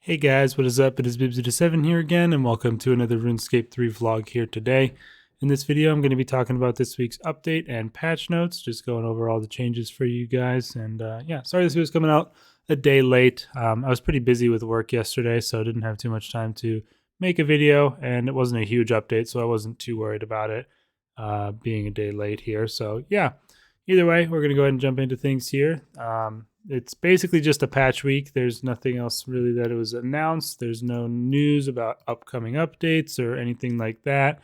Hey guys, what is up? It is Bibsy7 here again, and welcome to another RuneScape 3 vlog here today. In this video, I'm going to be talking about this week's update and patch notes, just going over all the changes for you guys. And yeah, sorry this video's coming out a day late. I was pretty busy with work yesterday, so I didn't have too much time to make a video, and it wasn't a huge update, so I wasn't too worried about it being a day late here. So yeah, either way, we're going to go ahead and jump into things here. It's basically just a patch week. There's nothing else really that it was announced. There's no news about upcoming updates or anything like that.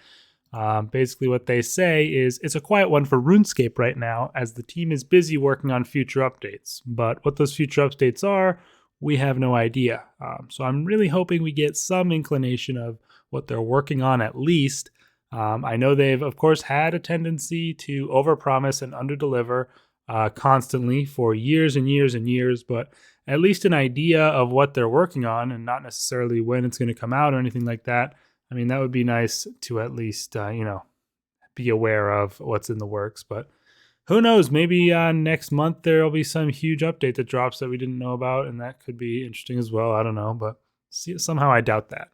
Basically what they say is it's a quiet one for RuneScape right now as the team is busy working on future updates. But what those future updates are, we have no idea. So I'm really hoping we get some inclination of what they're working on at least. I know they've, of course, had a tendency to overpromise and underdeliver constantly for years and years and years, but at least an idea of what they're working on and not necessarily when it's going to come out or anything like that. I mean, that would be nice to at least, be aware of what's in the works. But who knows? Maybe next month there'll be some huge update that drops that we didn't know about, and that could be interesting as well. I don't know, but somehow I doubt that.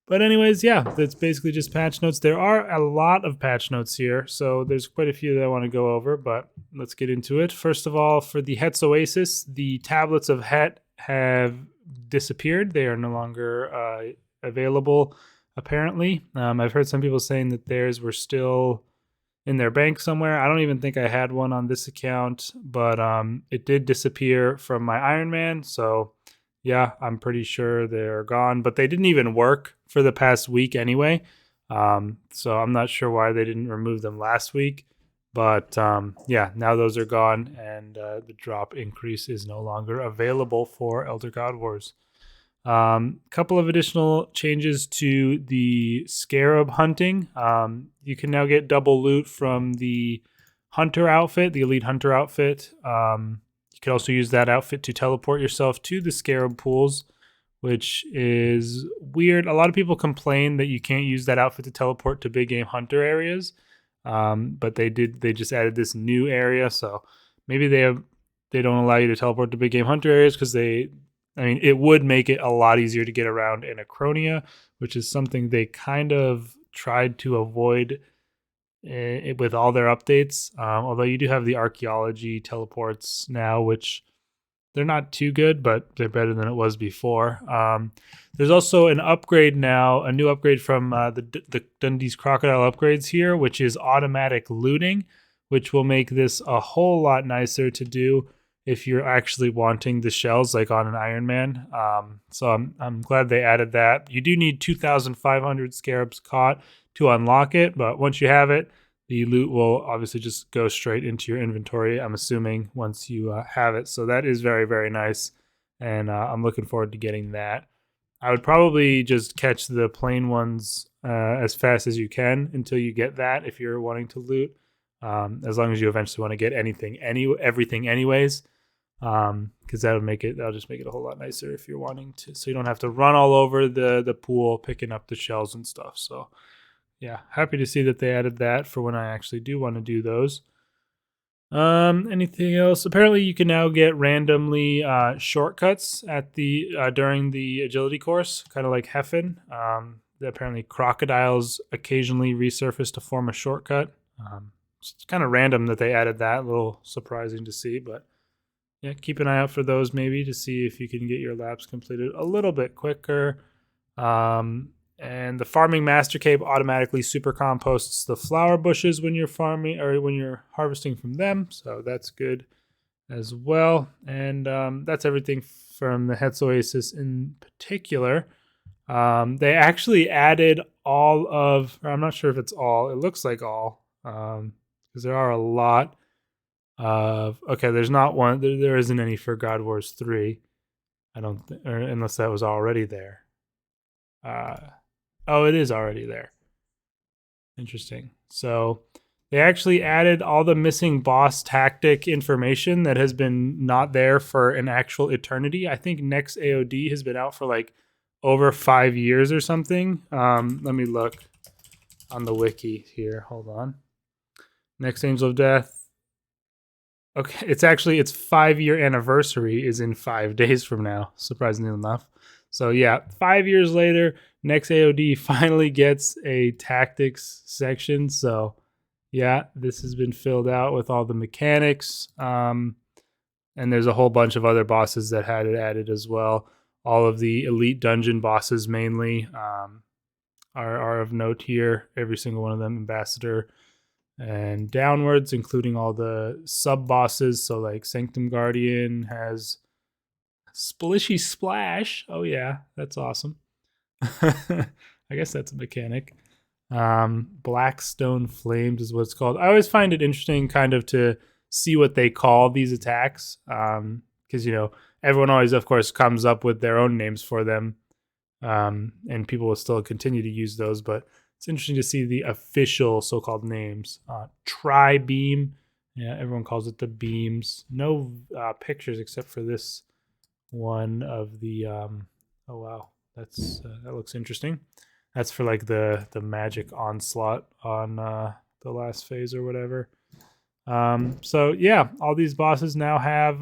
But anyways, yeah, that's basically just patch notes. There are a lot of patch notes here, so there's quite a few that I want to go over, but let's get into it. First of all, for the Het's Oasis, the tablets of Het have disappeared. They are no longer available, apparently. I've heard some people saying that theirs were still in their bank somewhere. I don't even think I had one on this account, but it did disappear from my Iron Man, so yeah, I'm pretty sure they're gone, but they didn't even work for the past week anyway. So I'm not sure why they didn't remove them last week. But yeah, now those are gone, and the drop increase is no longer available for Elder God Wars. Couple of additional changes to the Scarab hunting. You can now get double loot from the Hunter outfit, the Elite Hunter outfit. You could also use that outfit to teleport yourself to the Scarab pools, which is weird. A lot of people complain that you can't use that outfit to teleport to big game hunter areas, but they just added this new area, so maybe they don't allow you to teleport to big game hunter areas because it would make it a lot easier to get around in Acronia, which is something they kind of tried to avoid with all their updates, although you do have the archaeology teleports now, which they're not too good, but they're better than it was before. There's also an upgrade now, a new upgrade from the Dundee's Crocodile upgrades here, which is automatic looting, which will make this a whole lot nicer to do if you're actually wanting the shells like on an Iron Man. So I'm glad they added that. You do need 2,500 scarabs caught to unlock it, but once you have it, the loot will obviously just go straight into your inventory, I'm assuming, once you have it. So that is very, very nice, and I'm looking forward to getting that. I would probably just catch the plain ones as fast as you can until you get that if you're wanting to loot, as long as you eventually want to get everything anyways, because that'll just make it a whole lot nicer if you're wanting to, so you don't have to run all over the pool picking up the shells and stuff. So yeah, happy to see that they added that for when I actually do want to do those. Anything else? Apparently you can now get randomly shortcuts at the during the agility course, kind of like Heffen. Apparently crocodiles occasionally resurface to form a shortcut. It's kind of random that they added that, a little surprising to see, but yeah, keep an eye out for those maybe to see if you can get your laps completed a little bit quicker. And the farming master cave automatically super composts the flower bushes when you're farming or when you're harvesting from them, so that's good as well. And that's everything from the Het's Oasis in particular. They actually added all of, or I'm not sure if it's all, it looks like all, because there are a lot of, okay, there's not one, there isn't any for God Wars 3, I don't or unless that was already there. Oh, it is already there. Interesting. So they actually added all the missing boss tactic information that has been not there for an actual eternity. I think next AOD has been out for like over 5 years or something. Let me look on the wiki here. Hold on. Next Angel of Death. Okay, it's 5-year anniversary is in 5 days from now, surprisingly enough. So yeah, 5 years later, next AOD finally gets a tactics section. So yeah, this has been filled out with all the mechanics. And there's a whole bunch of other bosses that had it added as well. All of the elite dungeon bosses mainly are of note here. Every single one of them, Ambassador and downwards, including all the sub bosses. So like Sanctum Guardian has Splishy Splash. Oh yeah, that's awesome. I guess that's a mechanic. Blackstone Flames is what it's called. I always find it interesting kind of to see what they call these attacks. Because, everyone always, of course, comes up with their own names for them. And people will still continue to use those, but it's interesting to see the official so-called names. Tri-Beam. Yeah, everyone calls it the beams. No pictures except for this one of the oh wow, that looks interesting. That's for like the magic onslaught on the last phase or whatever. So yeah, all these bosses now have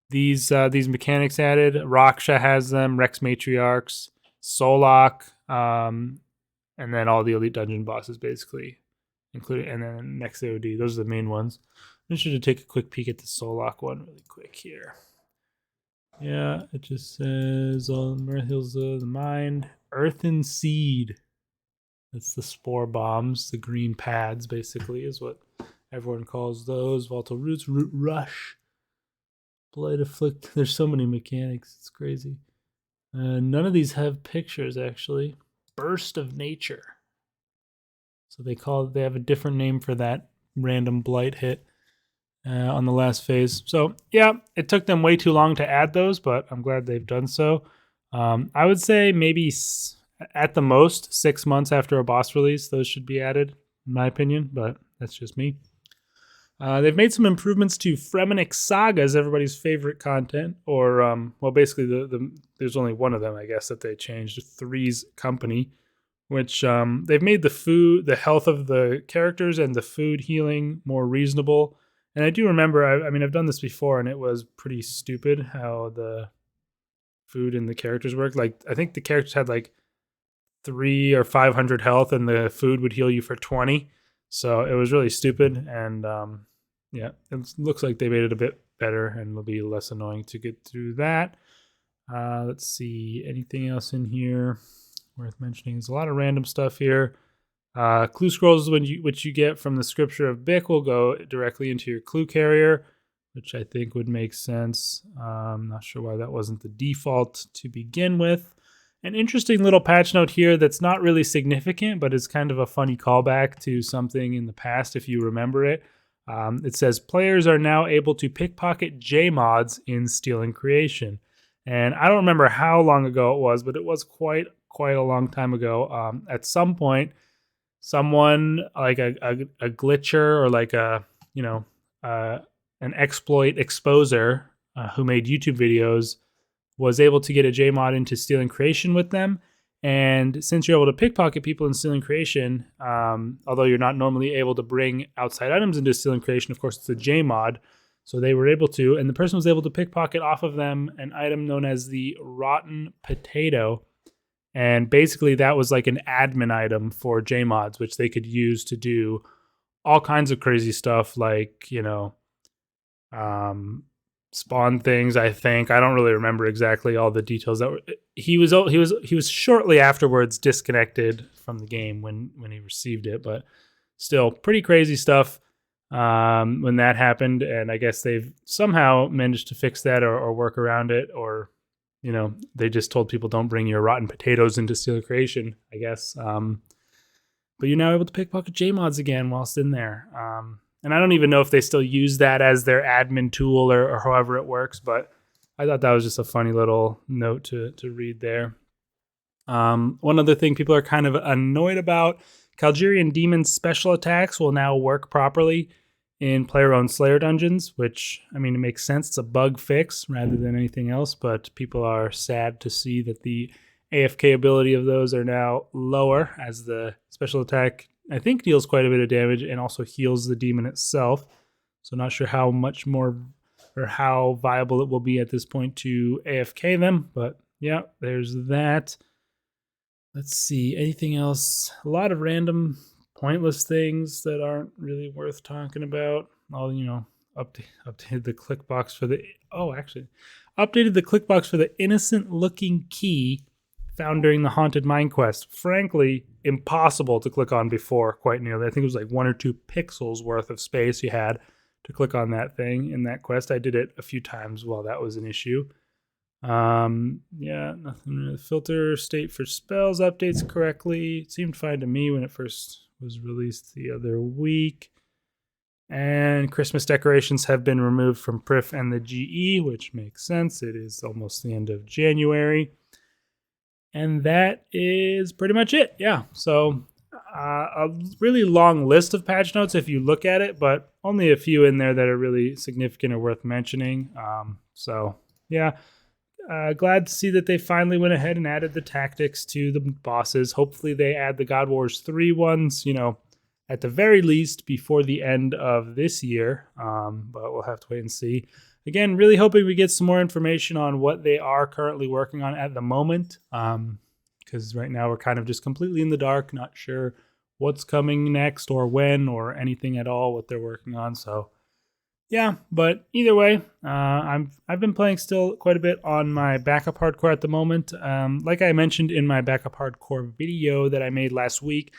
these mechanics added. Raksha has them, Rex Matriarchs, Solok, and then all the elite dungeon bosses basically, including, and then next AOD. Those are the main ones. I should take a quick peek at the Solok one really quick here. Yeah, it just says on Mirth Hills of the Mind, Earthen Seed. That's the spore bombs, the green pads, basically, is what everyone calls those. Volatile Roots, Root Rush, Blight Afflict. There's so many mechanics, it's crazy. None of these have pictures, actually. Burst of Nature. So they have a different name for that random blight hit on the last phase. So yeah, it took them way too long to add those, but I'm glad they've done so. I would say maybe at the most 6 months after a boss release, those should be added, in my opinion, but that's just me. They've made some improvements to Fremenic Sagas, everybody's favorite content, or well, basically there's only one of them, I guess, that they changed. Three's Company, which they've made the health of the characters and the food healing more reasonable. And I do remember, I've done this before, and it was pretty stupid how the food and the characters worked. Like, I think the characters had like 300 or 500 health, and the food would heal you for 20. So it was really stupid. And yeah, it looks like they made it a bit better, and it'll be less annoying to get through that. Let's see, anything else in here worth mentioning? There's a lot of random stuff here. Clue scrolls, which you get from the Scripture of Bick, will go directly into your clue carrier, which I think would make sense. I'm not sure why that wasn't the default to begin with. An interesting little patch note here that's not really significant, but it's kind of a funny callback to something in the past if you remember it. It says players are now able to pickpocket JMods in Steel and Creation. And I don't remember how long ago it was, but it was quite a long time ago. At some point, someone like a glitcher or like an exploit exposer who made YouTube videos was able to get a JMod into Steel and Creation with them. And since you're able to pickpocket people in Steel and Creation, although you're not normally able to bring outside items into Steel and Creation, of course, it's a JMod. So they were able to, and the person was able to pickpocket off of them an item known as the Rotten Potato. And basically that was like an admin item for JMods, which they could use to do all kinds of crazy stuff, like, spawn things, I think. I don't really remember exactly all the details. He was shortly afterwards disconnected from the game when he received it, but still pretty crazy stuff when that happened. And I guess they've somehow managed to fix that or work around it, or they just told people don't bring your rotten potatoes into Steel Creation, I guess. But you're now able to pickpocket JMods again whilst in there. And I don't even know if they still use that as their admin tool or however it works, but I thought that was just a funny little note to read there. One other thing people are kind of annoyed about, Calgerian Demon's special attacks will now work properly in player-owned Slayer dungeons, which, it makes sense. It's a bug fix rather than anything else, but people are sad to see that the AFK ability of those are now lower, as the special attack, I think, deals quite a bit of damage and also heals the demon itself. So not sure how much more or how viable it will be at this point to AFK them. But yeah, there's that. Let's see, anything else? A lot of random pointless things that aren't really worth talking about. I'll, updated the click box for the, updated the click box for the innocent looking key found during the Haunted Mine quest. Frankly, impossible to click on before, quite nearly. I think it was like 1 or 2 pixels worth of space you had to click on that thing in that quest. I did it a few times while that was an issue. Yeah, nothing really. Filter state for spells updates correctly. It seemed fine to me when it first was released the other week. And Christmas decorations have been removed from Prif and the GE, which makes sense. It is almost the end of January. And that is pretty much it. Yeah, so a really long list of patch notes if you look at it, but only a few in there that are really significant or worth mentioning. So yeah. Glad to see that they finally went ahead and added the tactics to the bosses. Hopefully they add the God Wars 3 ones, at the very least before the end of this year. But we'll have to wait and see. Again, really hoping we get some more information on what they are currently working on at the moment. Because right now we're kind of just completely in the dark, not sure what's coming next or when or anything at all, what they're working on. So yeah, but either way, I've been playing still quite a bit on my backup hardcore at the moment. Like I mentioned in my backup hardcore video that I made last week,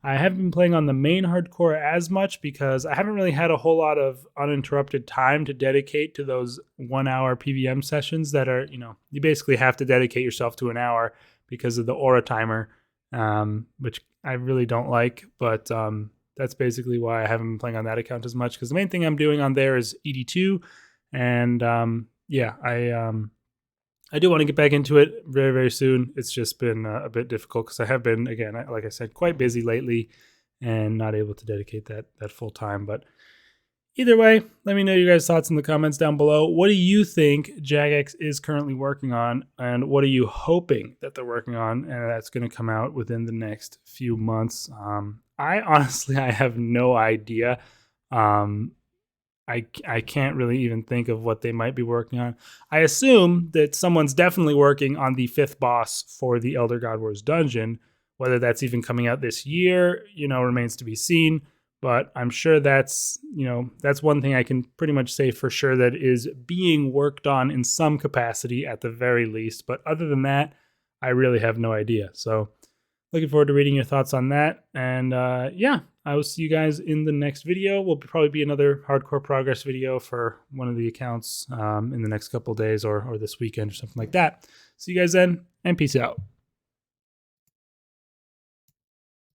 I haven't been playing on the main hardcore as much because I haven't really had a whole lot of uninterrupted time to dedicate to those 1-hour PVM sessions that are, you basically have to dedicate yourself to an hour because of the aura timer, which I really don't like, but that's basically why I haven't been playing on that account as much, because the main thing I'm doing on there is ED2. And yeah, I do want to get back into it very, very soon. It's just been a bit difficult because I have been, again, like I said, quite busy lately and not able to dedicate that full time. But either way, let me know your guys' thoughts in the comments down below. What do you think Jagex is currently working on, and what are you hoping that they're working on and that's going to come out within the next few months? I honestly have no idea. I can't really even think of what they might be working on. I assume that someone's definitely working on the 5th boss for the Elder God Wars dungeon. Whether that's even coming out this year, remains to be seen. But I'm sure that's one thing I can pretty much say for sure that is being worked on in some capacity at the very least. But other than that, I really have no idea. So looking forward to reading your thoughts on that. And yeah, I will see you guys in the next video. Will probably be another hardcore progress video for one of the accounts in the next couple of days or this weekend or something like that. See you guys then, and peace out.